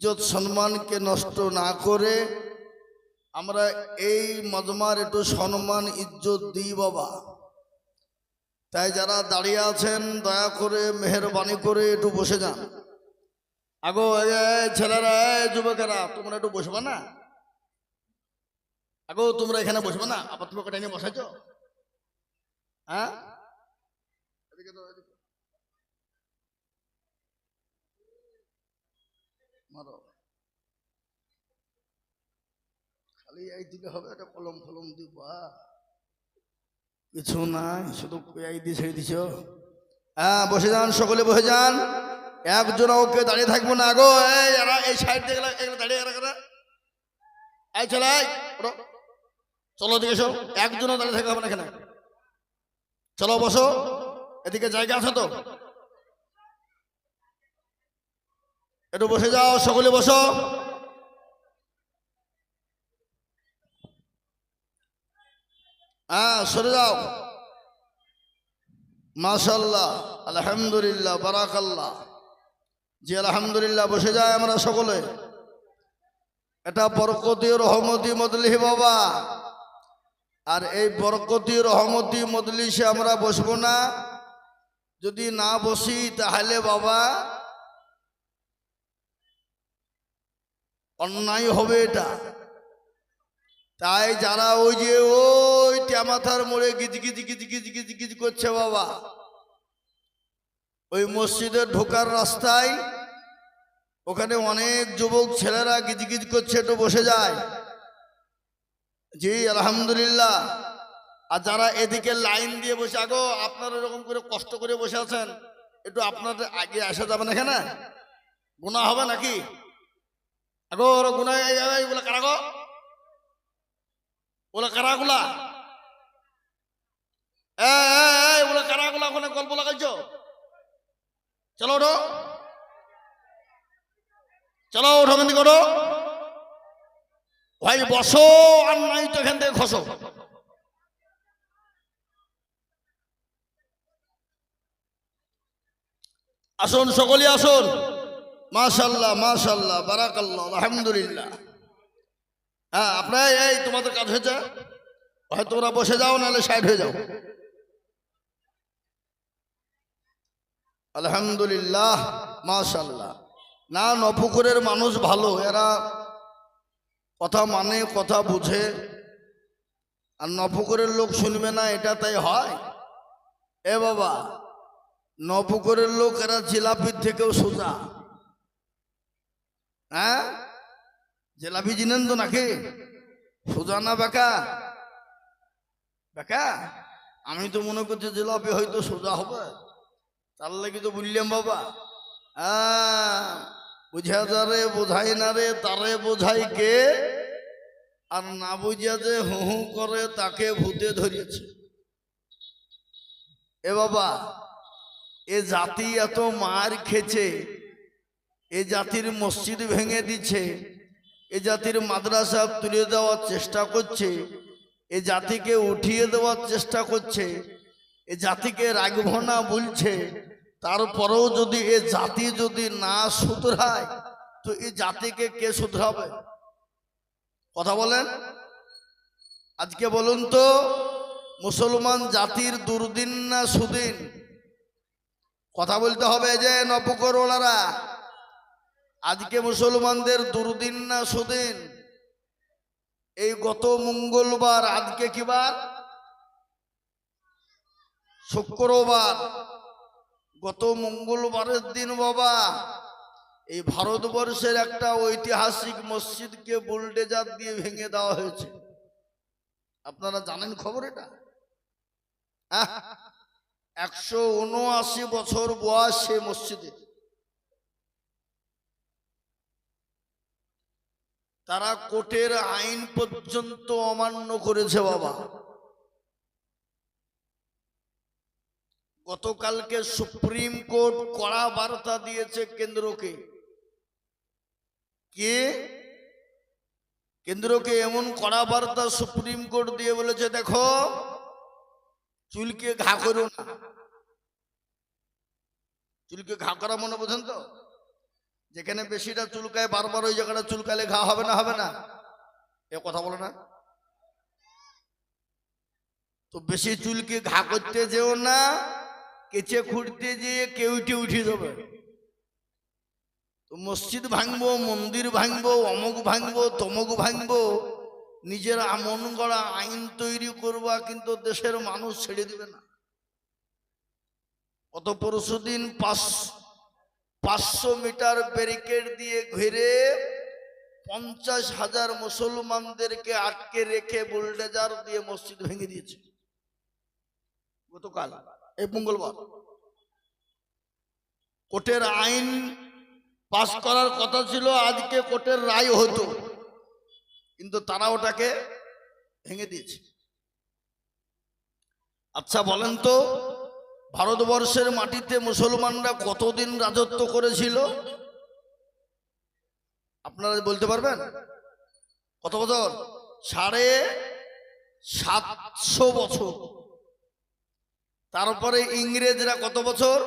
ইজ্জত সম্মানকে নষ্ট না করে আমরা এই মজমার একটু সম্মান ইজ্জত দিই বাবা। তাই যারা দাঁড়িয়ে আছেন দয়া করে মেহেরবানি করে একটু বসে যান। আগো ছেলেরা যুবকেরা তোমরা একটু বসবে না? আগো তোমরা এখানে বসবে না? আবার তুমি কটা নিয়ে বসাইছ? হ্যাঁ মারো খালি এই দিলে হবে, একটা কলম ফলম দিবা কিছু নাই, শুধু পেয়াই দিয়ে ছেড়ে দিছ। হ্যাঁ বসে যান, সকলে বসে যান। একজন ওকে দাঁড়িয়ে থাকবো না। আগো এই সাইড দিয়ে এগুলো দাঁড়িয়ে এই চলে চলো দিকে এসো। একজনও দাঁড়িয়ে থাকতে হবে না এখানে। চলো বসো, এদিকে জায়গা আছে তো, একটু বসে যাও, সকলে বসো। হ্যাঁ সরে যাও। মাশাআল্লাহ, আলহামদুলিল্লাহ, বারাকাল্লাহ। জি আলহামদুলিল্লাহ, বসে যায় আমরা সকলে। এটা বরকতি রহমতি মজলিস বাবা। আর এই বরকতি রহমতি মজলিসে আমরা বসবো না। যদি না বসি তাহলে বাবা অন্যায় হবে এটা। তাই যারা ওই যে ওই ট্যামাথার মোড়ে গিজ গিজ গিজ গিজ গিজ গিজ করছে বাবা, ওই মসজিদের ঢোকার রাস্তায় ওখানে অনেক যুবক ছেলেরা গিজ গিজ করছে, একটু বসে যায়। জি আলহামদুলিল্লাহ। আর যারা এদিকে লাইন দিয়ে বসে, আগো আপনারা এরকম করে কষ্ট করে বসে আছেন, একটু আপনাদের আগে আসা যাবে না? এখানে গুনাহ হবে নাকি? আগো গুনাহ এগুলো কারা গো? ওগুলা কারাগুলা? ওগুলা কারাগুলা ওখানে গল্প লাগাইছো? চলো ওঠো, চলো ওঠো, কেন করো ভাই, বসো। আর নাই তো এখান থেকে খসো। আসুন সকলে আসুন। মাশাআল্লাহ মাশাআল্লাহ, বারাকাল্লাহ, আলহামদুলিল্লাহ। হ্যাঁ আপনারা এই তোমাদের কাজ হয়েছে, হয়তো তোমরা বসে যাও, নাহলে সাইড হয়ে যাও। আলহামদুলিল্লাহ মাশাআল্লাহ। না নপুকুরের মানুষ ভালো, এরা কথা মানে, কথা বুঝে। আর নপুকুরের লোক শুনবে না, এটা তাই হয়? এ বাবা, নপুকুরের লোক এরা জিলাপির থেকেও সোজা। হ্যাঁ জিলাপি চিনেন তো নাকি? সোজা না বেকা? বেকা? আমি তো মনে করছি জিলাপি হয়তো সোজা হবে, তার লাগে তো বললাম বাবা। হ্যাঁ বুঝা যারে বোঝাই না রে, তারে বোঝাই কে? আর না বুঝিয়া যে হু হু করে তাকে ভূতে ধরিয়েছে। এ বাবা, এ জাতি এত মার খেছে, এ জাতির মসজিদ ভেঙে দিচ্ছে, এ জাতির মাদ্রাসা তুলে দেওয়ার চেষ্টা করছে, এ জাতিকে উঠিয়ে দেওয়ার চেষ্টা করছে, এ জাতিকে রাখব না বলছে। তারপরেও যদি এ জাতি যদি না শুধরায়, তো এই জাতিকে কে শুধরাবে? কথা বলেন। আজকে বলুন তো, মুসলমান জাতির দুর্দিন না সুদিন? কথা বলতে হবে যে নপুকরওয়ালারা, আজকে মুসলমানদের দুর্দিন না সুদিন? এই গত মঙ্গলবার, আজকে কি বার? শুক্রবার। গত মঙ্গলবারের দিন বাবা, এই ভারতবর্ষের একটা ঐতিহাসিক মসজিদকে বুলডেজার দিয়ে ভেঙে দেওয়া হয়েছে। আপনারা জানেন খবর এটা? 179 বছর বয়স সে মসজিদে। তারা কোর্টের আইন পর্যন্ত অমান্য করেছে বাবা। গতকালকে সুপ্রিম কোর্ট কড়া বার্তা দিয়েছে কেন্দ্রকে। কে? কেন্দ্রকে এমন কড়া বার্তা সুপ্রিম কোর্ট দিয়ে বলেছে, দেখো চুলকে ঘা করো না। চুলকে ঘা করা মনে বোঝেন তো? যেখানে বেশিটা চুলকায় বারবার ওই জায়গাটা চুলকালে ঘা হবে না? হবে না? এ কথা বলো না। তো বেশি চুলকে ঘা করতে যেও না, কেচে খুঁড়তে যেয়ে কেউটে উঠে যাবে। তো মসজিদ ভাঙবো, মন্দির ভাঙবো, অমুক ভাঙবো, তমুক ভাঙবো, নিজের মন গড়া আইন তৈরি করবা, কিন্তু দেশের মানুষ ছেড়ে দিবে না। গত পরশুদিন 500 মিটার ব্যারিকেড দিয়ে ঘিরে 50,000 মুসলমানদেরকে আটকে রেখে বুলডোজার দিয়ে মসজিদ ভেঙে দিয়েছে গতকাল, এই মঙ্গলবার। কোর্টের আইন পাস করার কথা ছিল, আজকে কোর্টের রায় হতো, কিন্তু তারা ওটাকে ভেঙে দিয়েছে। আচ্ছা বলেন তো, ভারতবর্ষের মাটিতে মুসলমানরা কতদিন রাজত্ব করেছিল? আপনারা বলতে পারবেন কত বছর? 750 বছর। তারপরে ইংরেজরা কত বছর?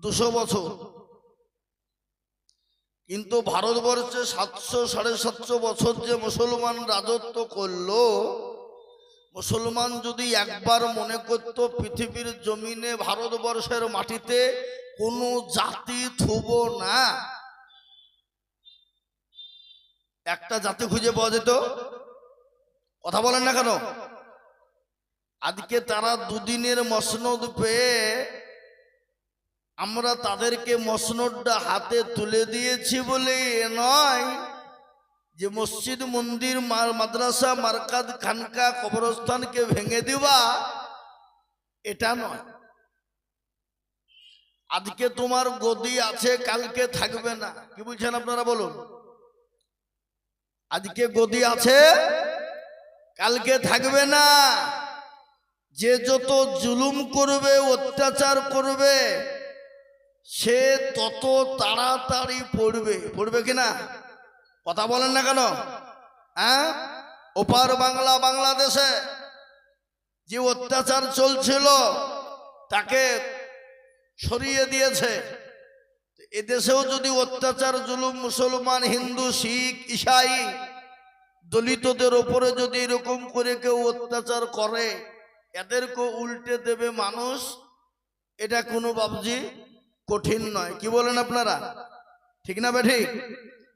200 বছর। কিন্তু ভারতবর্ষে 700-750 বছর যে মুসলমান রাজত্ব করলো, মুসলমান যদি একবার মনে করত পৃথিবীর জমিনে ভারতবর্ষের মাটিতে কোনো জাতি থুব না, একটা জাতি খুঁজে পাওয়া যেত? কথা বলেন না কেন? আজকে তারা দুদিনের মসনদ পেয়ে আমরা তাদেরকে মসনদটা হাতে তুলে দিয়েছি বলে এ নয় যে মসজিদ, মন্দির, মাদ্রাসা, মারকাজ, খানকা, কবরস্থানকে ভেঙে দিবা, এটা নয়। আজকে তোমার গদি আছে, কালকে থাকবে না। কি বলছেন আপনারা বলুন? আজকে গদি আছে, কালকে থাকবে না। যে যত জুলুম করবে, অত্যাচার করবে, সে তত তাড়াতাড়ি পড়বে। পড়বে কিনা? কথা বলেন না কেন? হ্যাঁ, ওপার বাংলা, বাংলাদেশে যে অত্যাচার চলছিল তাকে সরিয়ে দিয়েছে। এদেশেও যদি অত্যাচার, জুলুম, মুসলমান, হিন্দু, শিখ, ঈসাই, দলিতদের ওপরে যদি এরকম করে কেউ অত্যাচার করে, এদেরকে উল্টে দেবে মানুষ, এটা কোনো বাবজি কঠিন নয়। কি বলেন আপনারা? ঠিক না বেঠিক?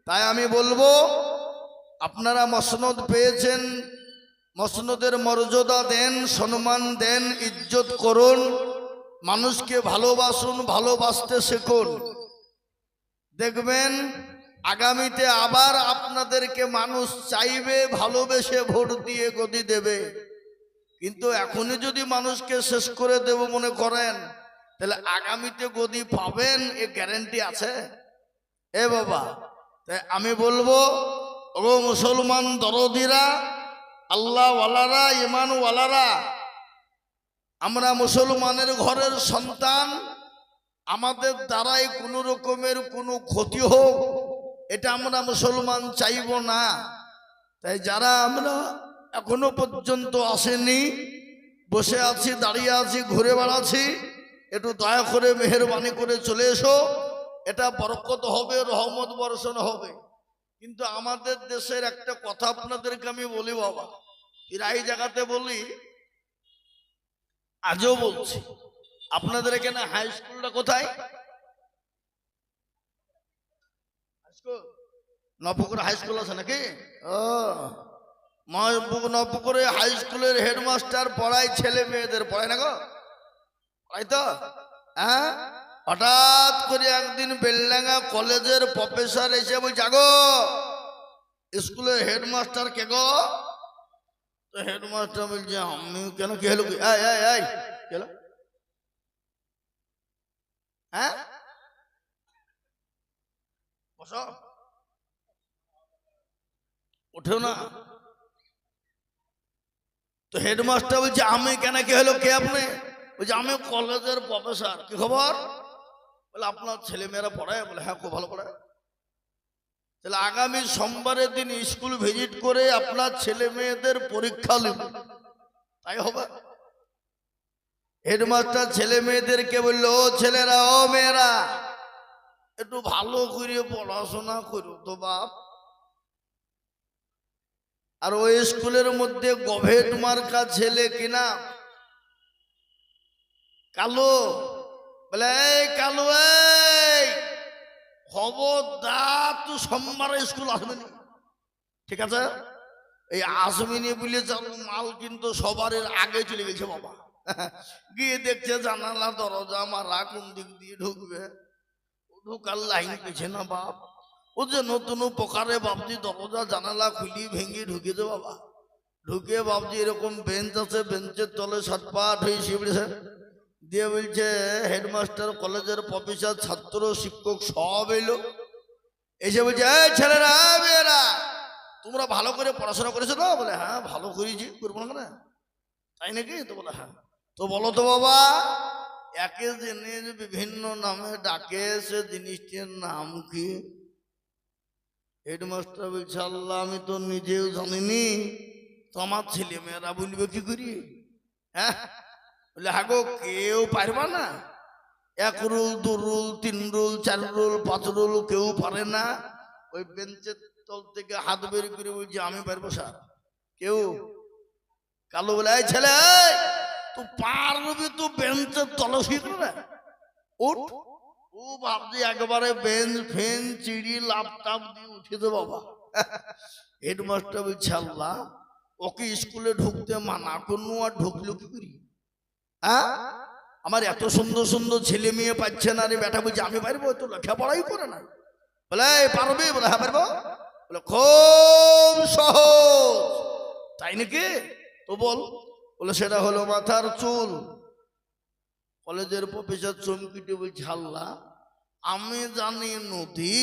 তাই আমি বলবো, আপনারা মসনদ পেয়েছেন, মসনদের মর্যাদা দেন, সম্মান দেন, ইজ্জত করুন, মানুষকে ভালোবাসুন, ভালোবাসতে শিখুন। দেখবেন আগামীতে আবার আপনাদেরকে মানুষ চাইবে, ভালোবেসে ভোট দিয়ে গদি দেবে। কিন্তু এখনই যদি মানুষকে শেষ করে দেব মনে করেন, তাহলে আগামীতে গদি পাবেন এ গ্যারান্টি আছে? এ বাবা, তাই আমি বলবো, ও মুসলমান দরদিরা, আল্লাহ ওয়ালারা, ইমান ওয়ালারা, আমরা মুসলমানের ঘরের সন্তান, আমাদের দ্বারাই কোনো রকমের কোনো ক্ষতি হোক এটা আমরা মুসলমান চাইব না। তাই যারা আমরা এখনো পর্যন্ত আসেনি, বসে আছি, দাঁড়িয়ে আছি, ঘুরে বেড়াচ্ছি, একটু দয়া করে মেহেরবানি করে চলে এসো। এটা বরকত হবে, রহমত বর্ষণ হবে। কিন্তু আমাদের দেশের একটা কথা আপনাদেরকে আমি বলি বাবা, প্রায় জায়গাতে বলি, আজও বলছি, আপনাদের এখানে হাই স্কুলটা কোথায়? নবপুকুর হাই স্কুল আছে নাকি? ও, নবপুকুরে হাই স্কুলের হেডমাস্টার পড়ায় ছেলে মেয়েদের, পড়ায় না গো? পড়াই তো? হ্যাঁ, হঠাৎ করে একদিন বেলডাঙ্গা কলেজের প্রফেসর এসে বলছে, আগো স্কুলের হেডমাস্টার কে গো? তো হেডমাস্টার বলছে, আমি কেন? কি হলো? কি হলো? হ্যাঁ, বসো, ওঠেও না। তো হেডমাস্টার বলছে, আমি কেন? কি হলো? কে আপনি? বলছে, আমি কলেজের প্রফেসর। কি খবর? বলে, আপনার ছেলে মেয়েরা পড়ায়? বলে, হ্যাঁ, খুব ভালো পড়ায়। তাহলে আগামী সোমবারের দিন স্কুল ভিজিট করে আপনার ছেলে মেয়েদের পরীক্ষা নেব, তাই হবে? হেডমাস্টার ছেলে মেয়েদেরকে বললো, ও ছেলেরা, ও মেয়েরা, একটু ভালো করে পড়াশোনা করো তো বাপ। আর ওই স্কুলের মধ্যে গভেট মার্কা ছেলে কিনা কালো, বলে এই কালো, এই খবরদার তুই সোমবারে স্কুল আসবি না, ঠিক আছে? এই আসমিনি বলে মাল কিন্তু সবার আগে চলে গেছে বাবা। গিয়ে দেখছে জানালা দরজা মারা, কোন দিক দিয়ে ঢুকবে, ঢুকার লাইন পেছে না বাপ। ও যে নতুন প্রকারে বাপজি দরজা জানালা খুলি ভেঙে ঢুকেছে বাবা। ঢুকে বাপজি এরকম বেঞ্চ আছে, বেঞ্চের তলে সাতপাট হয়ে শিবড়েছে। দিয়ে বলছে হেডমাস্টার, কলেজের প্রফেসর, ছাত্র, শিক্ষক সব এলো। এসে বলছে এই ছেলেরা, মেয়েরা, তোমরা ভালো করে পড়াশোনা করেছো তো? বলে হ্যাঁ ভালো করেছি, করবো না কেন, তাই নাকি? তো বলে হ্যাঁ। তো বলো তো বাবা, একে জিনিস বিভিন্ন নামে ডাকে, সে জিনিসটির নাম কি? হেডমাস্টার বলছে আল্লাহ আমি তো নিজেও জানিনি, তো আমার ছেলে মেয়েরা বলবে কি করি? হ্যাঁ বলে হ্যাঁ গো, কেউ পারবা না? 1 rule 2 rule 3 rule 4 rule 5 rule কেউ পারে না? ওই বেঞ্চের তল থেকে হাত বের করে বলছে আমি পারবো স্যার। কেউ? কালো বলে এই ছেলে, তুই পারবি? তুই বেঞ্চের তলে শিখবে উঠ। ও ভাবছি একবারে বেঞ্চ ফেন চিড়ি লাপটাপ দিয়ে উঠেছে বাবা। হেডমাস্টার বলছে আল্লাহ ওকে স্কুলে ঢুকতে মানা করলো, আর ঢুকলো কি করি? হ্যাঁ আমার এত সুন্দর সুন্দর ছেলে মেয়ে পাচ্ছে না রে। বেটা বলছে আমি পারবো, তো লেখাপড়াই করে না। বলে পারবি? বলে হ্যাঁ পারবো। বলে খুব সহজ, তাই নাকি? তো বল। বলে সেটা হলো মাথার চুল। কলেজের প্রফেসর চমকিটে বলছে আল্লাহ আমি জানি নদী,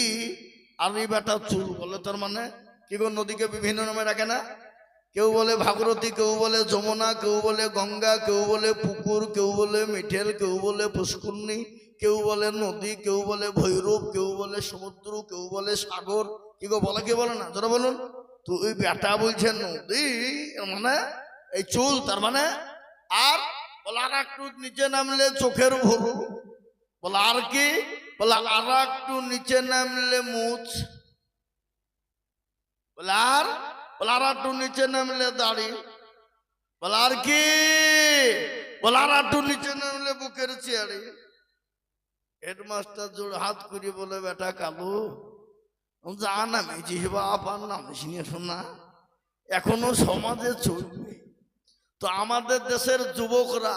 আর এই বেটা চুল। বলে তার মানে কি গো, নদীকে বিভিন্ন নামে ডাকে না? কেউ বলে ভাগীরথী, কেউ বলে যমুনা, কেউ বলে গঙ্গা, কেউ বলে পুকুর, কেউ বলে মিঠেল, কেউ বলে পুষ্করণী, কেউ বলে নদী, কেউ বলে ভৈরব, কেউ বলে সমুদ্র, কেউ বলে সাগর। কি গো বলে কি বলে না? যারা বলুন। তো ওই বেটা বলছে নদী মানে এই চুল, তার মানে। আর বলে আর একটু নিচে নামলে চোখের ভরু। বলে আর কি? বলে আর একটু নিচে নামলে মুছ। বলে আর? বলে আর একটু নিচে নামলে দাড়ি। বলে আর কি? বলে আর একটু নিচে নামলে বুকের চেয়ারি। হেডমাস্টার জোড় হাত করে বলে বেটা কালু যা নামেছিস বাপ, আর নামিস নিয়ে শোনা, এখনো সমাজে চলবে। তো আমাদের দেশের যুবকরা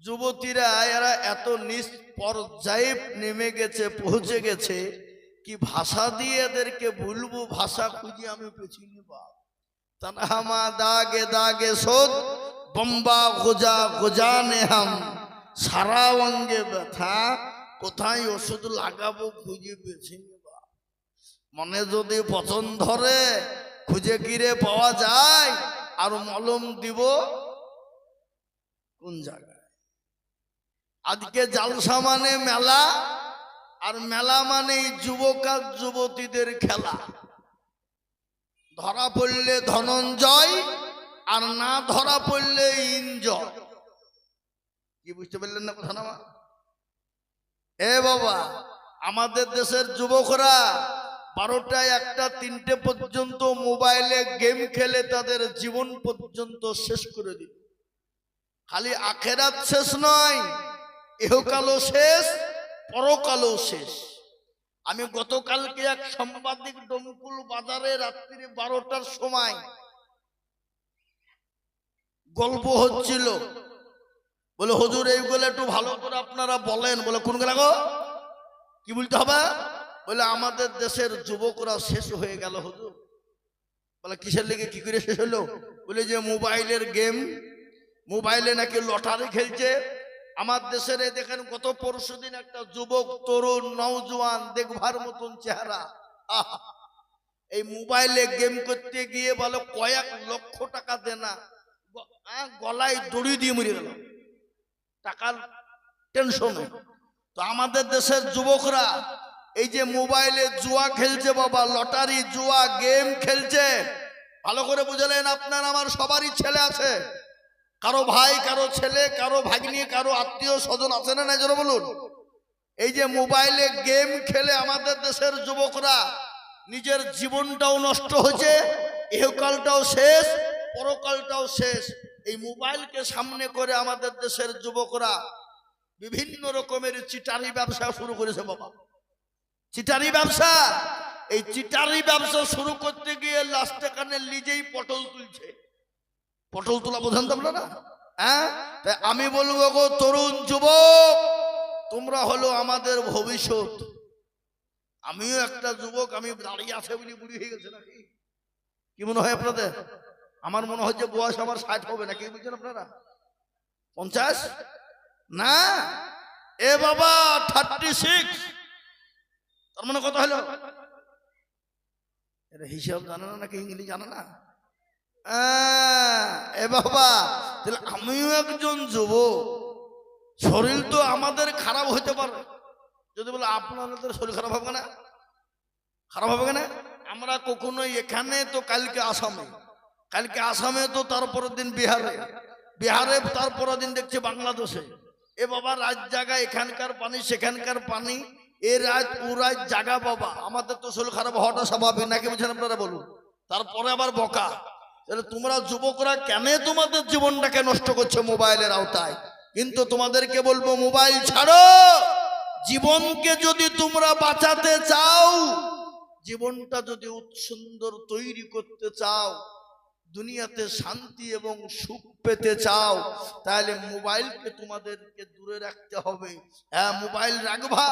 যুবতীরা এরা এত নিচ পর্যায়ে নেমে গেছে, পৌঁছে গেছে কি ভাষা দিয়ে এদেরকে বলবো, ভাষা খুঁজে আমি পেছিনি বাপ। তনহামা দাগে দাগে সোদ বম্বা গোজা গোজানে হাম, সারা অঙ্গে ব্যথা, কোথায় ওষুধ লাগাবো খুঁজে পেছিনি বাপ। মনে যদি পছন্দ ধরে খুঁজে কিরে পাওয়া যায়, আর মলম দিব কোন জায়গায়? আজকে জালসা মানে মেলা, আর মেলা মানে যুবক আর যুবতীদের খেলা। ধরা পড়লে ধনঞ্জয়, আর না ধরা পড়লে ইনজয়। কি বুঝতে পারলেন না কথা? না এ বাবা, আমাদের দেশের যুবকরা 12টা 1টা 3টে পর্যন্ত মোবাইলে গেম খেলে তাদের জীবন পর্যন্ত শেষ করে দিল। খালি আখেরাত শেষ নয়, ইহকালও শেষ, পরকালও শেষ। আমি গতকালকে এক সাংবাদিক ডমকুল বাজারে রাত্রি 12টার সময় গল্প হচ্ছিল। বলে হুজুর এইগুলো একটু ভালো করে আপনারা বলেন। বলে কোন গেল গো? কি বলতে হবে? বলে আমাদের দেশের যুবকরা শেষ হয়ে গেল হুজুর। বলে কিসের লেগে, কি করে শেষ হলো? বলে যে মোবাইলের গেম, মোবাইলে নাকি লটারি খেলছে। আমার দেশের দেখেন গত পরশুদিন একটা যুবক, তরুণ, নওজোয়ান, দেখবার মতন চেহারা, এই মোবাইলে গেম করতে গিয়ে বলে কয়েক লক্ষ টাকা দেনা, গলায় দড়ি দিয়ে মরে গেল টাকার টেনশনে। তো আমাদের দেশের যুবকরা এই যে মোবাইলে জুয়া খেলছে বাবা, লটারি, জুয়া, গেম খেলছে। ভালো করে বুঝলেন, আপনার আমার সবারই ছেলে আছে, কারো ভাই, কারো ছেলে, কারো ভাগ্নি, কারো আত্মীয় স্বজন আছে না নাই? জোরে বলুন। এই যে মোবাইলে গেম খেলে আমাদের দেশের যুবকরা নিজের জীবনটাও নষ্ট হয়েছে, ইহকালটাও শেষ, পরকালটাও শেষ। এই মোবাইলকে সামনে করে আমাদের দেশের যুবকরা বিভিন্ন রকমের চিটারি ব্যবসা শুরু করেছে। বাবা, চিটারি ব্যবসা, এই চিটারি ব্যবসা শুরু করতে গিয়ে লাস্টে কানে নিজেই পটল তুলছে। পটল তোলা বোঝেন তো আপনারা? হ্যাঁ, তাই আমি বলবো গো তরুণ যুবক, তোমরা হলো আমাদের ভবিষ্যৎ। আমিও একটা যুবক, আমি দাঁড়িয়ে আছে বলে বুড়ি হয়ে গেছে নাকি? কি মনে হয় আপনাদের? আমার মনে হয় যে বয়স আমার 60 হবে নাকি, বুঝছেন আপনারা? 50 না, এ বাবা 36। তার মানে কত হলো? এরা হিসাব জানে না নাকি ইংলিশ জানে না? এ বাবা, তাহলে আমিও একজন যুবক। শরীর তো আমাদের খারাপ হইতে পারে, যদি বলে আপনাদের শরীর খারাপ হবে না, খারাপ হবে না? আমরা কখনো এখানে তো কালকে আসামে, কালকে আসামে তো তারপরের দিন বিহারে, বিহারে তারপরের দিন দেখছি বাংলাদেশে। এ বাবা রাত জায়গা, এখানকার পানি সেখানকার পানি, এ রাত ও রাত জাগা। বাবা আমাদের তো শরীর খারাপ হওয়াটা স্বাভাবিক নাকি, বুঝছেন আপনারা বলুন? তারপরে আবার বকা। তাহলে তোমরা যুবকরা কেন তোমাদের জীবনটাকে নষ্ট করছো মোবাইলের আওতায়? কিন্তু তোমাদেরকে বলবো মোবাইল ছাড়ো। জীবনকে যদি তোমরা বাঁচাতে চাও, জীবনটা যদি সুন্দর তৈরি করতে চাও, দুনিয়াতে শান্তি এবং সুখ পেতে চাও, তাহলে মোবাইলকে তোমাদেরকে দূরে রাখতে হবে। হ্যাঁ, মোবাইল রাখবা,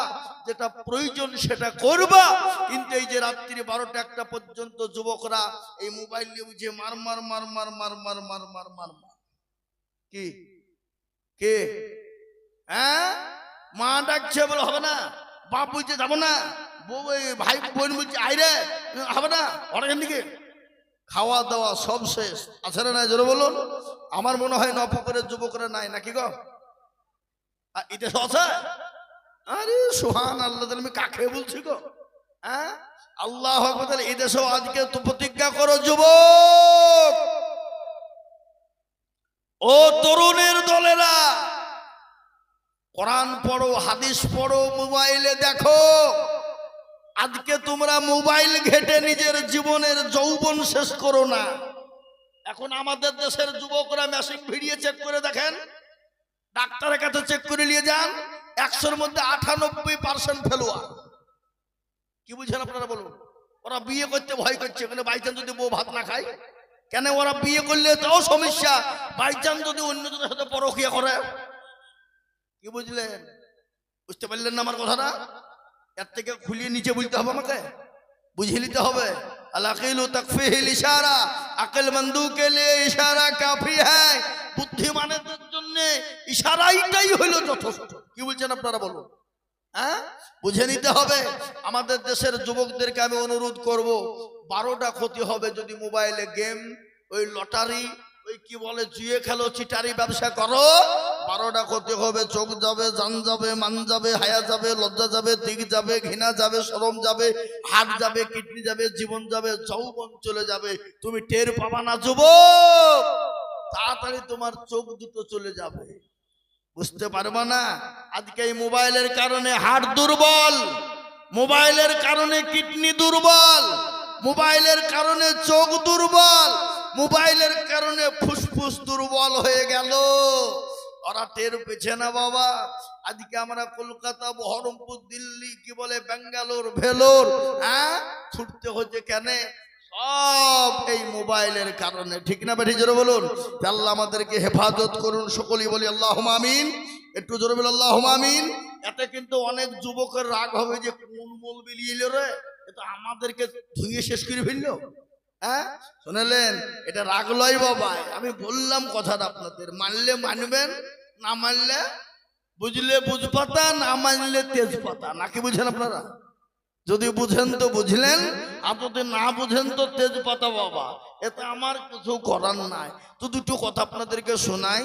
যেটা প্রয়োজন সেটা করবা, কিন্তু এই যে রাত্রি 12টা 1টা পর্যন্ত যুবকরা এই মোবাইল নিয়ে বুঝে মার মার মার মার মার মার মার মার মার মার। কি কে? হ্যাঁ, মা ডাকছে বলে হবে না, বাপ বলছে যাবো না, ভাই বোন বলছে আইরে হবে না, অনেক দিকে খাওয়া দাওয়া সব শেষ। আছে না নাই জোরে বলুন? আমার মনে হয় নবপুরের যুবকরা নাই নাকি গো? এটা আছে? আরে সুহান আল্লাহ, আমি কাকে বলছি গো? হ্যাঁ, আল্লাহ আকবার। এই দেশেও আজকে তো প্রতিজ্ঞা করো যুবক, ও তরুণের দলেরা, কোরআন পড়ো, হাদিস পড়ো, মোবাইলে দেখো। আজকে তোমরা মোবাইল ঘেটে নিজের জীবনের যৌবন শেষ করো না। এখন আমাদের দেশের যুবকরা মেশিন ভিড়িয়ে চেক করে দেখেন, ডাক্তারের কাছে চেক করে নিয়ে যান, 100-র মধ্যে 98% ফেলুয়া। কি বুঝছেন আপনারা বলুন? ওরা বিয়ে করতে ভয় করছে, মানে বাইচান্স যদি বউ ভাত না খায়। কেন? ওরা বিয়ে করলে তাও সমস্যা, বাইচান্স যদি অন্যজনের সাথে পরকিয়া করে। কি বুঝলেন? বুঝতে পারলেন না আমার কথাটা? এর থেকে খুলিয়ে নিচে বলতে হবে, আমাকে বুঝিয়ে নিতে হবে। আল-আকিলু তাকফিহিল ইশারা, আকলমন্দু কে লিয়ে ইশারা কাফি হ্যায়। বুদ্ধিমানদের জন্য ইশারাটাই হলো যথেষ্ট। কি বলছেন আপনারা বলুন? হ্যাঁ, বুঝে নিতে হবে। আমাদের দেশের যুবকদেরকে আমি অনুরোধ করব, 12টা ক্ষতি হবে যদি মোবাইলে গেম, ওই লটারি, ওই কি বলে জুয়ে খেলো, চিটারি ব্যবসা করো। 12টা ক্ষতি হবে। চোখ যাবে, জান যাবে, মান যাবে, হায়া যাবে, লজ্জা যাবে, দিক যাবে, ঘৃণা যাবে, শরম যাবে, হাত যাবে, কিডনি যাবে, জীবন যাবে, যৌবন চলে যাবে। তুমি টের পাবা না যুবক, তাড়াতাড়ি তোমার চোখ দুটো চলে যাবে, বুঝতে পারবা না। আজকে এই মোবাইলের কারণে হার্ট দুর্বল, মোবাইলের কারণে কিডনি দুর্বল, মোবাইলের কারণে চোখ দুর্বল, মোবাইলের কারণে ফুসফুস দুর্বল হয়ে গেল। ওরা টের পেছে না বাবা। আজকে আমরা কলকাতা, বহরমপুর, দিল্লি, কি বলে বেঙ্গালোর, ভেলোর, হ্যাঁ ছুটতে হচ্ছে কেন? সব এই মোবাইলের কারণে। ঠিক না বেঠি? জোরে বলুন। আল্লাহ আমাদেরকে হেফাজত করুন, সকলেই বলি আল্লাহুম্মা আমিন। একটু জোরে বলি আল্লাহুম্মা আমিন। এতে কিন্তু অনেক যুবকের রাগ হবে যে কোন মৌলবি এলো রে, এটা আমাদেরকে ধুইয়ে শেষ করে ফেললো। হ্যাঁ, শুনলেন? এটা রাগ লয় বাবা, আমি বললাম কথাটা আপনাদের। মানলে মানবেন, না মানলে বুঝলে বুঝপাতা, না মানলে তেজপাতা, নাকি বুঝেন আপনারা? যদি বুঝেন তো বুঝলেন, আর যদি না বুঝেন তো তেজপাতা বাবা। এতে আমার কিছু করার নাই। তো দুটো কথা আপনাদেরকে শোনাই।